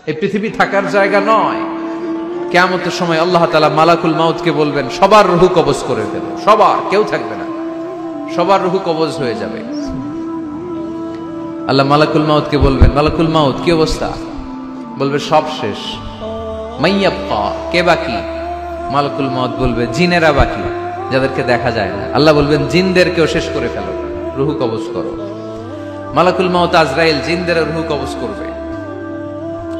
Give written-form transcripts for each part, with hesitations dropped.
এই পৃথিবী থাকার জায়গা নয়। কিয়ামতের সময় আল্লাহ তাআলা মালাকুল মাউতকে বলবেন সবার রূহ কবজ করে ফেলো, সবার, কেউ থাকবে না, সবার রূহ কবজ হয়ে যাবে। আল্লাহ মালাকুল মাউতকে বলবেন, মালাকুল মাউত কি অবস্থা? বলবে সব শেষ। মাইয়াবকা, কে বাকি? মালাকুল মাউত বলবে জিনেরা বাকি, যাদেরকে দেখা যায় না। আল্লাহ বলবেন জিনদেরকেও শেষ করে ফেলো, রূহ কবজ করো। মালাকুল মাউত আজরাইল জিনদের রূহ কবজ করবে।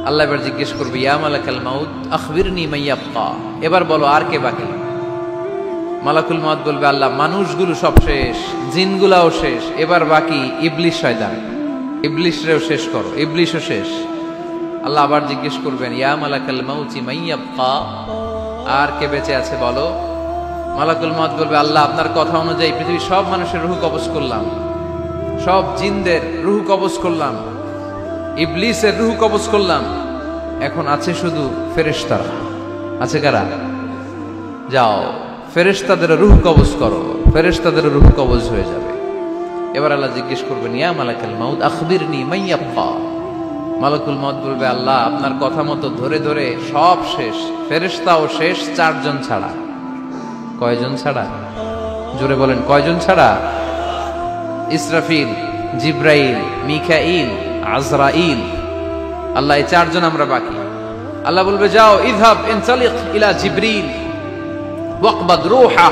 আল্লাহ এবার জিজ্ঞেস করবে, ইয়া মালাকাল মাউত আখবিরনি মাইয়াবকা, এবার বলো আর কে বাকি? মালাকুল মাউত বলবে, আল্লাহ মানুষগুলো সব শেষ, জিনগুলাও শেষ, এবার বাকি ইবলিস শয়তান, ইবলিসরেও শেষ করো, ইবলিসও শেষ। আল্লাহ আবার জিজ্ঞেস করবেন, ইয়া মালাকাল মাউতি মাইয়াবকা, আর কে বেঁচে আছে বলো? মালাকুল মাউত বলবে, আল্লাহ আপনার কথা অনুযায়ী পৃথিবীর সব মানুষের রূহ কবজ করলাম, সব জিনদের রূহ কবজ করলাম, ইবলিসের রূহ কবজ করলাম, এখন আছে শুধু ফেরেশতারা। আছে কারা? যাও ফেরেশতাদের রূহ কবজ করো, ফেরেশতাদের রূহ কবজ হয়ে যাবে। এবার আল্লাহ জিজ্ঞেস করবেন, ইয়া মালাকাল মাউত আখবিরনি মাইয়াবকা। মালাকুল মাউত বলবে, আল্লাহ আপনার কথা মতো ধরে ধরে সব শেষ, ফেরেশতাও শেষ, 4 জন ছাড়া। কয়জন ছাড়া? জোরে বলেন, কয়জন ছাড়া? ইসরাফিল, জিব্রাইল, মিকাইল, আজরাইল। আল্লাহ এই 4 জন আমরা বাকি। আল্লাহ বলবে, যাও ইযহাব ইনতালিক ইলা জিবরিল ওয়াকবাদ রূহা,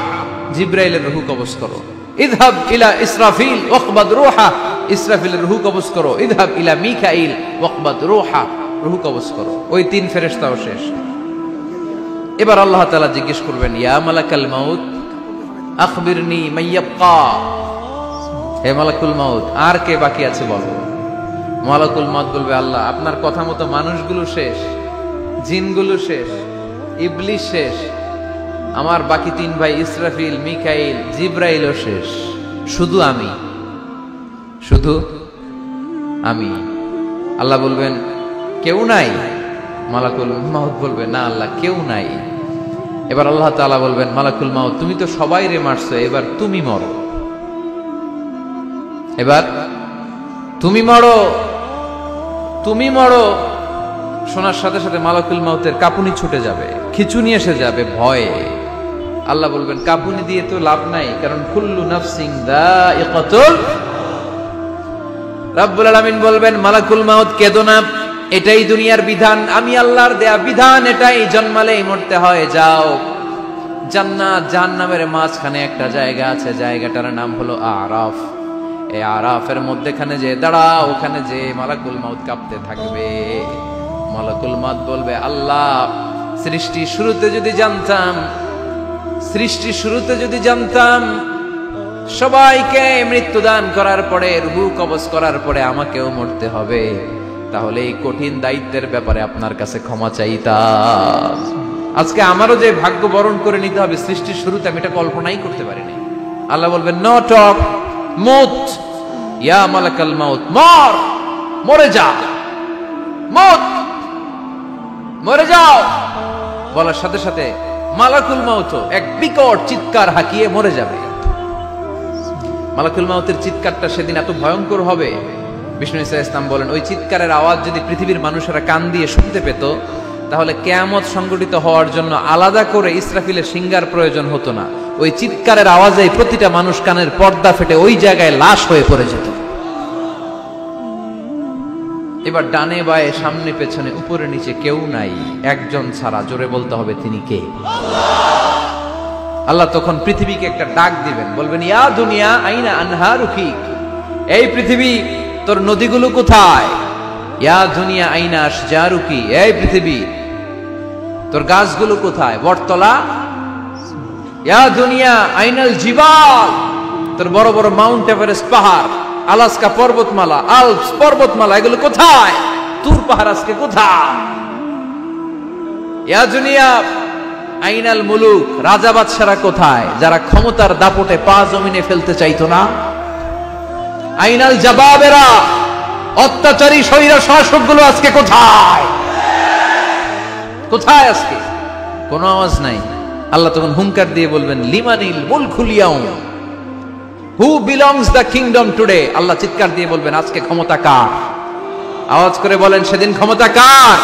জিব্রাইলের রূহ কবজ করো। ইযহাব ইলা ইসরাফিল ওয়াকবাদ রূহা, ইসরাফিলের রূহ কবজ করো। ইযহাব ইলা মিকাইল ওয়াকবাদ রূহা, রূহ কবজ করো। ওই 3 ফেরেশতাও শেষ। এবার আল্লাহ তাআলা জিজ্ঞেস করবেন, ইয়া মালাকাল মাউত আখবিরনি মাইয়াবকা, হে মালাকুল মাউত আর কে বাকি আছে বলো? মালাকুল মাউত বলবে, আল্লাহ আপনার কথা মতো মানুষগুলো শেষ, জিনগুলো শেষ, ইবলিস শেষ, আমার বাকি 3 ভাই ইসরাফিল, মিকাইল, জিব্রাইলও শেষ, শুধু আমি, শুধু আমি। আল্লাহ বলবেন, কেউ নাই? মালাকুল মাউত বলবে, না আল্লাহ কেউ নাই। এবার আল্লাহ তাআলা বলবেন, মালাকুল মাউত তুমি তো সবাই রে মারছো, এবার তুমি মরো, এবার তুমি মরো, তুমি মরো। শোনার সাথে সাথে মালাকুল মাউতের কাঁপুনি ছুটে যাবে, খিঁচুনি এসে যাবে ভয়ে। আল্লাহ বলবেন, কাঁপুনি দিয়ে তো লাভ নাই, কারণ কুল্লু নাফসিন যায়িকাতুল। রব্বুল আলামিন বলবেন, মালাকুল মাউত কেঁদো না, এটাই দুনিয়ার বিধান, আমি আল্লাহর দেয়া বিধান, এটাই জন্মালেই মরতে হয়। যাও, জান্নাত জাহান্নামের মাঝখানে একটা জায়গা আছে, জায়গাটার নাম হলো আরাফ। এই আরাফের মধ্যখানে যে দাঁড়াও, ওখানে যে মালাকুল মাউত কাঁপতে থাকবে। মালাকুল মাউত বলবে, আল্লাহ সৃষ্টির শুরুতে যদি জানতাম, সৃষ্টির শুরুতে যদি জানতাম সবাইকে মৃত্যুদান করার পরে, রূহ কবজ করার পরে আমাকেও মরতে হবে, তাহলে এই কঠিন দায়িত্বের ব্যাপারে আপনার কাছে ক্ষমা চাইতাম। আজকে আমারও যে ভাগ্য বরণ করে নিতে হবে সৃষ্টির শুরুতে, আমি এটা কল্পনাই করতে পারিনি। আল্লাহ বলবেন, নো টক, মত, ইয়া মালাকাল মাউত মর, মরে যা, মত, মরে যাও। বলার সাথে সাথে মালাকুল মাউত এক বিকট চিৎকার হাঁকিয়ে মরে যাবে। মালাকুল মাউতের চিৎকারটা সেদিন এত ভয়ঙ্কর হবে, বিষ্ণু ঈসা ইসলাম বলেন, ওই চিৎকারের আওয়াজ যদি পৃথিবীর মানুষেরা কান দিয়ে শুনতে পেত, তাহলে কিয়ামত সংগঠিত হওয়ার জন্য আলাদা করে ইসরাফিলের সিঙ্গার প্রয়োজন হতো না। ওই চিৎকারের আওয়াজে প্রতিটা মানুষ কানের পর্দা ফেটে ওই জায়গায় লাশ হয়ে পড়ে যেত। এবার ডানে বায়ে সামনে পেছনে উপরে নিচে কেউ নাই, একজন ছাড়া। জোরে বলতে হবে, তিনি কে? আল্লাহ তখন পৃথিবীকে একটা ডাক দিবেন, বলবেন, ইয়া দুনিয়া আইনা আনহারুকি, এই পৃথিবী তোর নদীগুলো কোথায়? ইয়া দুনিয়া আইনা আশজারুকি, এই পৃথিবী তোর গাছগুলো কোথায়? বটতলা। ইয়া দুনিয়া আইনাল জিবাল, তোর বড় বড় মাউন্ট এভারেস্ট পাহাড়, আলাস্কা পর্বতমালা, আলপস পর্বতমালা, এগুলো কোথায়? তুর পাহাড় আজকে কোথায়? ইয়া দুনিয়া আইনাল মুলুক, রাজা বাদশারা কোথায়, যারা ক্ষমতার দাপটে পা জমিনে ফেলতে চাইতো না? আইনাল জাবাবেরা, অত্যাচারী স্বৈর শাসকগুলো আজকে কোথায়? কোথায় আজকে? কোনো আওয়াজ নাই। আল্লাহ তখন হুঙ্কার দিয়ে বলবেন, লিমানিল মুলকুল ইয়াউম, who belongs the kingdom today. Allah চিৎকার দিয়ে বলবেন, আজকে ক্ষমতা কার? আওয়াজ করে বলেন, সেদিন ক্ষমতা কার?